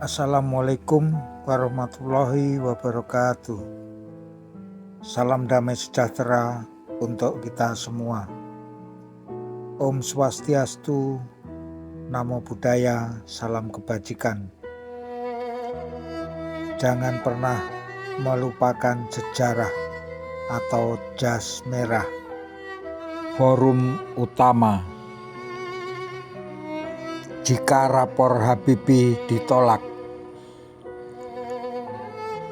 Assalamualaikum warahmatullahi wabarakatuh. Salam damai sejahtera untuk kita semua. Om Swastiastu, Namo Buddhaya, salam kebajikan. Jangan pernah melupakan sejarah atau jas merah. Forum utama. Jika rapor Habibie ditolak.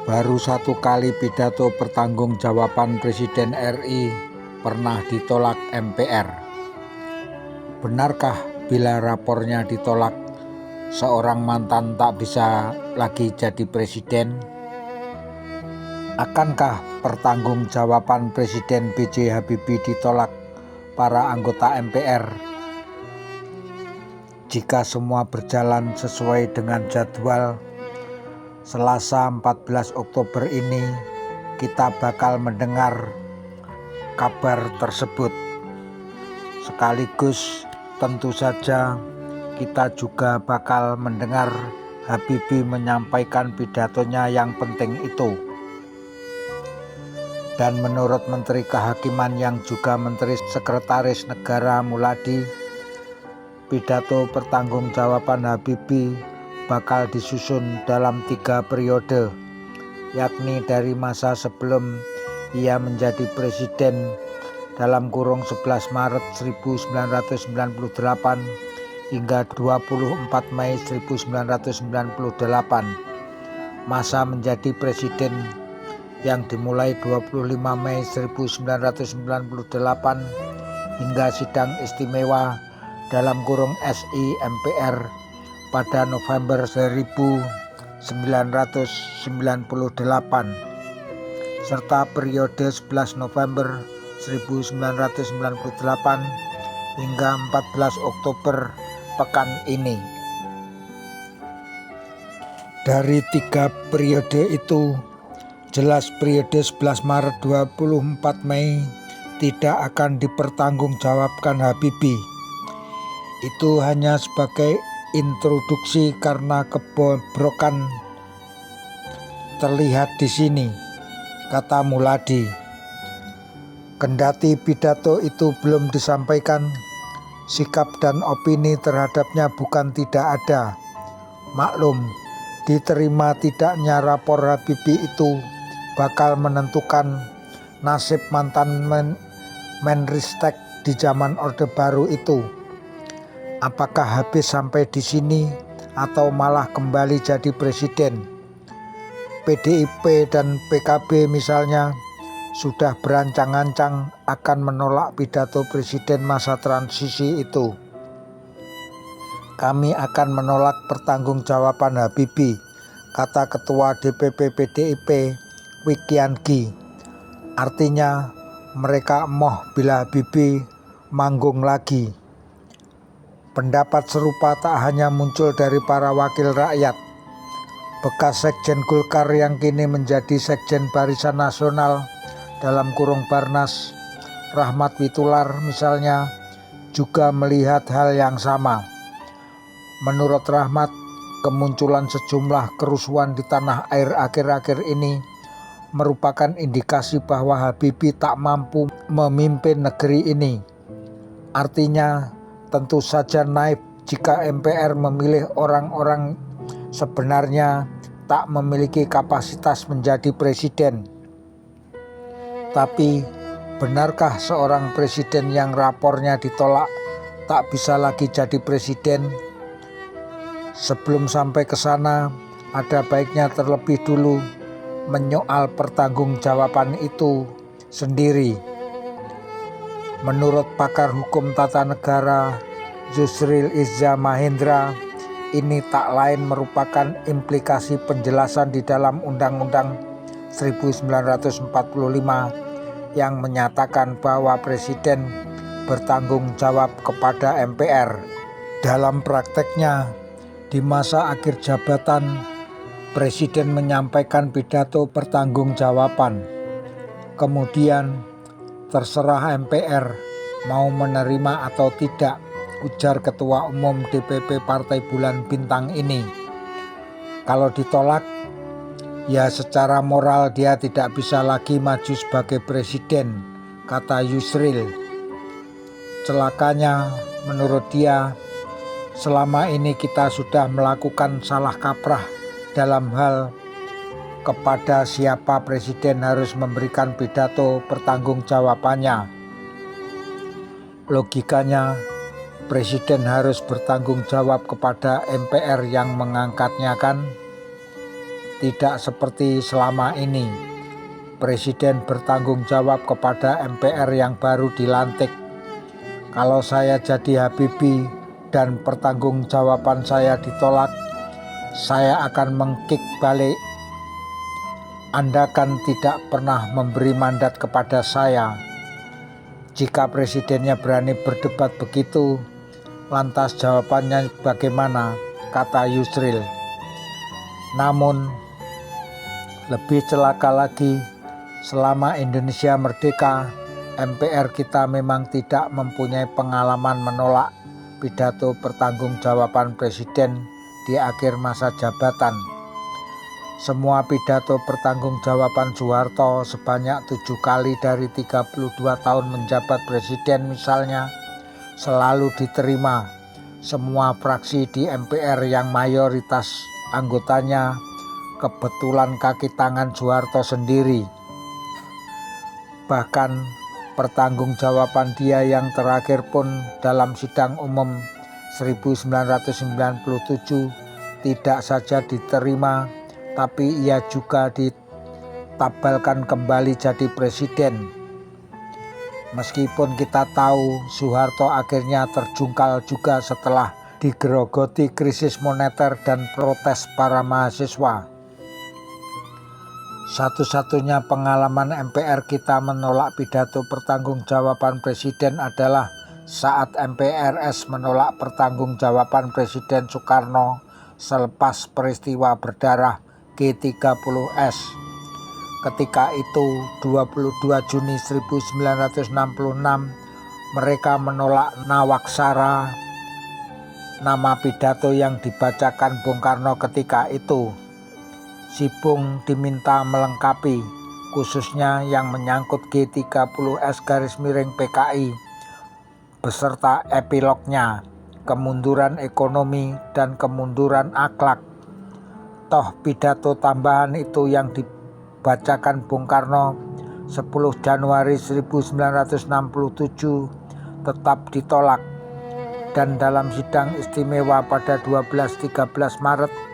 Baru satu kali pidato pertanggungjawaban Presiden RI pernah ditolak MPR. Benarkah bila rapornya ditolak, seorang mantan tak bisa lagi jadi presiden? Akankah pertanggungjawaban Presiden B.J. Habibie ditolak para anggota MPR? Jika semua berjalan sesuai dengan jadwal, Selasa 14 Oktober ini kita bakal mendengar kabar tersebut. Sekaligus tentu saja kita juga bakal mendengar Habibie menyampaikan pidatonya yang penting itu. Dan menurut Menteri Kehakiman yang juga Menteri Sekretaris Negara Muladi, pidato pertanggungjawaban Habibie bakal disusun dalam 3 periode, yakni dari masa sebelum ia menjadi presiden (11 Maret 1998 hingga 24 Mei 1998), masa menjadi presiden yang dimulai 25 Mei 1998 hingga sidang istimewa (SI MPR) pada November 1998, serta periode 11 November 1998 hingga 14 Oktober pekan ini. Dari 3 periode itu, jelas periode 11 Maret 24 Mei tidak akan dipertanggungjawabkan Habibie. Itu hanya sebagai introduksi karena kebobrokan terlihat di sini, kata Muladi. Kendati pidato itu belum disampaikan, sikap dan opini terhadapnya bukan tidak ada. Maklum, diterima tidaknya rapor Habibie itu bakal menentukan nasib mantan Menristek di zaman Orde Baru itu. Apakah habis sampai di sini atau malah kembali jadi presiden? PDIP dan PKB misalnya sudah berancang-ancang akan menolak pidato presiden masa transisi itu. Kami akan menolak pertanggungjawaban Habibie, kata Ketua DPP PDIP Wikiangi. Artinya mereka emoh bila Habibie manggung lagi. Pendapat serupa tak hanya muncul dari para wakil rakyat. Bekas Sekjen Golkar yang kini menjadi Sekjen Barisan Nasional (Barnas), Rahmat Witoelar misalnya, juga melihat hal yang sama. Menurut Rahmat, kemunculan sejumlah kerusuhan di tanah air akhir-akhir ini merupakan indikasi bahwa Habibie tak mampu memimpin negeri ini. Artinya, tentu saja naif jika MPR memilih orang-orang sebenarnya tak memiliki kapasitas menjadi presiden. Tapi, benarkah seorang presiden yang rapornya ditolak tak bisa lagi jadi presiden? Sebelum sampai ke sana, ada baiknya terlebih dulu menyoal pertanggungjawaban itu sendiri. Menurut pakar hukum tata negara Yusril Iza Mahendra, ini tak lain merupakan implikasi penjelasan di dalam Undang-Undang 1945 yang menyatakan bahwa presiden bertanggung jawab kepada MPR. Dalam prakteknya, di masa akhir jabatan, presiden menyampaikan pidato pertanggungjawaban. Kemudian terserah MPR mau menerima atau tidak, ujar Ketua Umum DPP Partai Bulan Bintang ini. Kalau ditolak, ya secara moral dia tidak bisa lagi maju sebagai presiden, kata Yusril. Celakanya, menurut dia, selama ini kita sudah melakukan salah kaprah dalam hal kepada siapa presiden harus memberikan pidato pertanggungjawabannya. Logikanya, presiden harus bertanggung jawab kepada MPR yang mengangkatnya kan? Tidak seperti selama ini, presiden bertanggung jawab kepada MPR yang baru dilantik. Kalau saya jadi Habibie dan pertanggungjawaban saya ditolak, saya akan mengkick balik. Anda kan tidak pernah memberi mandat kepada saya. Jika presidennya berani berdebat begitu, lantas jawabannya bagaimana, kata Yusril. Namun, lebih celaka lagi, selama Indonesia merdeka, MPR kita memang tidak mempunyai pengalaman menolak pidato pertanggungjawaban presiden di akhir masa jabatan. Semua pidato pertanggungjawaban Soeharto sebanyak 7 kali dari 32 tahun menjabat presiden misalnya, selalu diterima semua fraksi di MPR yang mayoritas anggotanya kebetulan kaki tangan Soeharto sendiri. Bahkan pertanggungjawaban dia yang terakhir pun dalam sidang umum 1997 tidak saja diterima, tapi ia juga ditabalkan kembali jadi presiden. Meskipun kita tahu Soeharto akhirnya terjungkal juga setelah digerogoti krisis moneter dan protes para mahasiswa. Satu-satunya pengalaman MPR kita menolak pidato pertanggungjawaban presiden adalah saat MPRS menolak pertanggungjawaban Presiden Soekarno selepas peristiwa berdarah G30S. Ketika itu 22 Juni 1966 mereka menolak Nawaksara, nama pidato yang dibacakan Bung Karno ketika itu. Si Bung diminta melengkapi, khususnya yang menyangkut G30S_PKI, beserta epilognya, kemunduran ekonomi dan kemunduran akhlak. Toh pidato tambahan itu yang dibacakan Bung Karno 10 Januari 1967 tetap ditolak. Dan dalam sidang istimewa pada 12-13 Maret,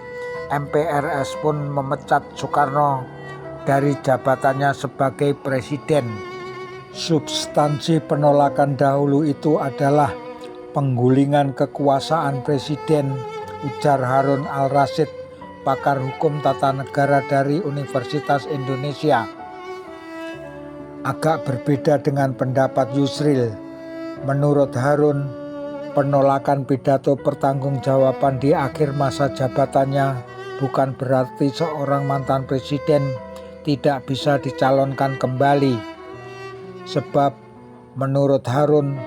MPRS pun memecat Soekarno dari jabatannya sebagai presiden. Substansi penolakan dahulu itu adalah penggulingan kekuasaan presiden, ujar Harun Al-Rasyid, pakar hukum tata negara dari Universitas Indonesia. Agak berbeda dengan pendapat Yusril. Menurut Harun, penolakan pidato pertanggungjawaban di akhir masa jabatannya bukan berarti seorang mantan presiden tidak bisa dicalonkan kembali. Sebab menurut Harun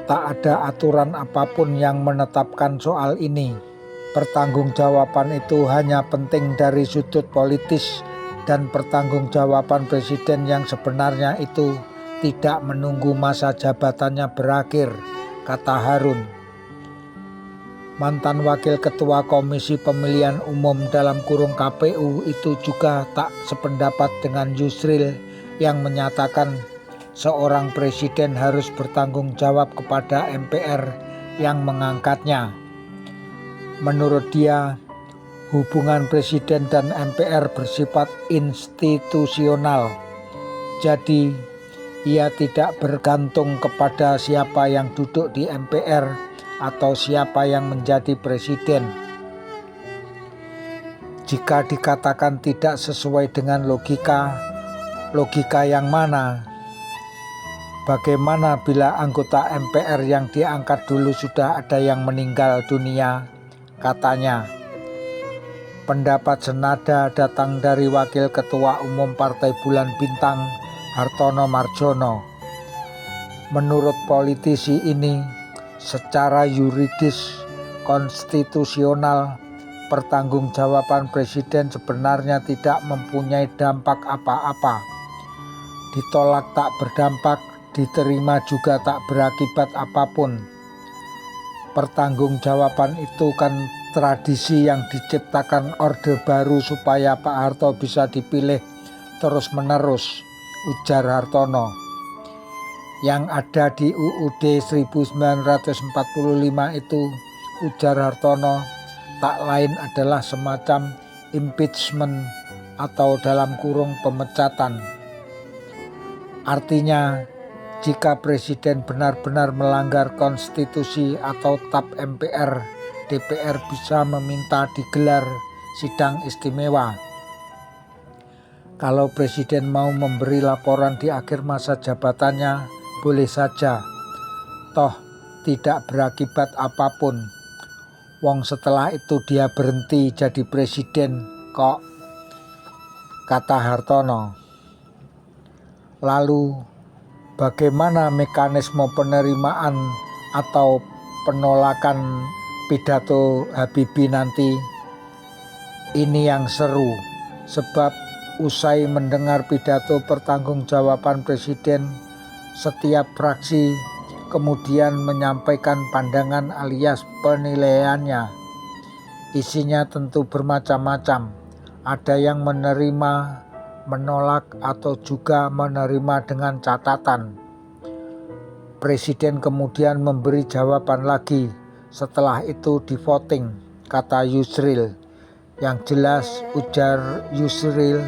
tak ada aturan apapun yang menetapkan soal ini. Pertanggungjawaban itu hanya penting dari sudut politis dan pertanggungjawaban presiden yang sebenarnya itu tidak menunggu masa jabatannya berakhir, kata Harun. Mantan Wakil Ketua Komisi Pemilihan Umum (KPU) itu juga tak sependapat dengan Yusril yang menyatakan seorang presiden harus bertanggung jawab kepada MPR yang mengangkatnya. Menurut dia, hubungan presiden dan MPR bersifat institusional. Jadi, ia tidak bergantung kepada siapa yang duduk di MPR atau siapa yang menjadi presiden. Jika dikatakan tidak sesuai dengan logika yang mana? Bagaimana bila anggota MPR yang diangkat dulu sudah ada yang meninggal dunia? Katanya. Pendapat senada datang dari Wakil Ketua Umum Partai Bulan Bintang, Hartono Marjono. Menurut politisi ini, secara yuridis konstitusional pertanggungjawaban presiden sebenarnya tidak mempunyai dampak apa-apa. Ditolak tak berdampak, diterima juga tak berakibat apapun. Pertanggungjawaban itu kan tradisi yang diciptakan Orde Baru supaya Pak Harto bisa dipilih terus-menerus, ujar Hartono. Yang ada di UUD 1945 itu, ujar Hartono, tak lain adalah semacam impeachment atau dalam kurung pemecatan. Artinya, jika presiden benar-benar melanggar konstitusi atau TAP MPR, DPR bisa meminta digelar sidang istimewa. Kalau presiden mau memberi laporan di akhir masa jabatannya, boleh saja. Toh tidak berakibat apapun. Wong setelah itu dia berhenti jadi presiden kok, kata Hartono. Lalu bagaimana mekanisme penerimaan atau penolakan pidato Habibie nanti? Ini yang seru, sebab usai mendengar pidato pertanggungjawaban presiden, setiap fraksi kemudian menyampaikan pandangan alias penilaiannya. Isinya tentu bermacam-macam, ada yang menerima, menolak, atau juga menerima dengan catatan. Presiden kemudian memberi jawaban lagi, setelah itu di voting, kata Yusril. Yang jelas, ujar Yusril,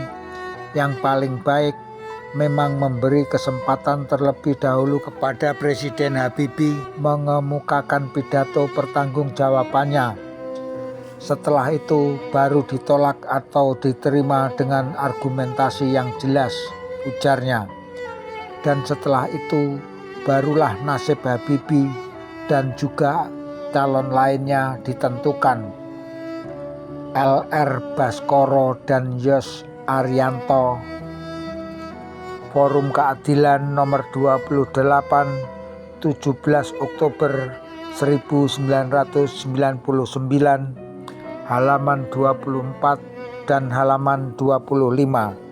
yang paling baik memang memberi kesempatan terlebih dahulu kepada Presiden Habibie mengemukakan pidato pertanggungjawabannya. Setelah itu baru ditolak atau diterima dengan argumentasi yang jelas, ujarnya. Dan setelah itu barulah nasib Habibie dan juga calon lainnya ditentukan. LR Baskoro dan Yos Arianto, Forum Keadilan nomor 28, 17 Oktober 1999, halaman 24 dan halaman 25.